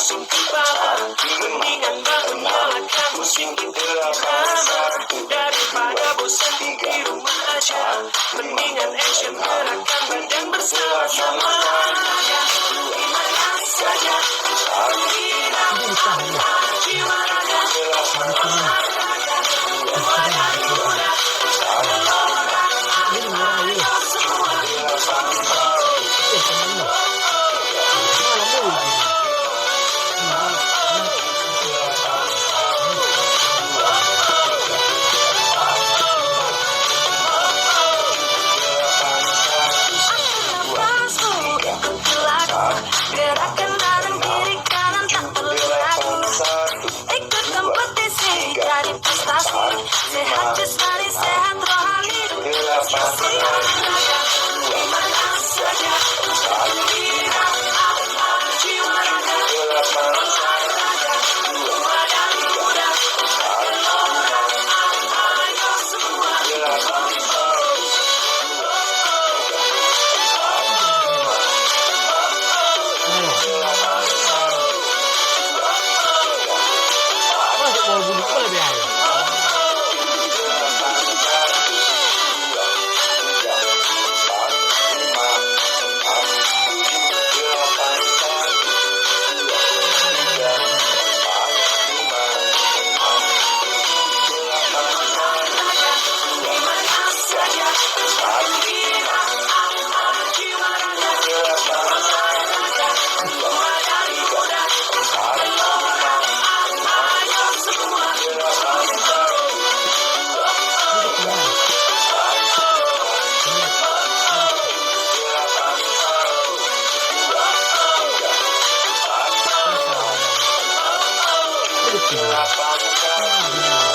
pusing kepala. Mendingan bangun nyalakan musik irama, daripada bosan di rumah aja. Mendingan action gerakan badan bersama-sama. Dimana saja jiwa raga gerakan bareng kiri kanan tak perlu ragu. Ikut kompetisi jadi prestasi, sehat jasmani sehat rohani. Dimana saja jiwa raga tua dan muda, ayo semua. Lapang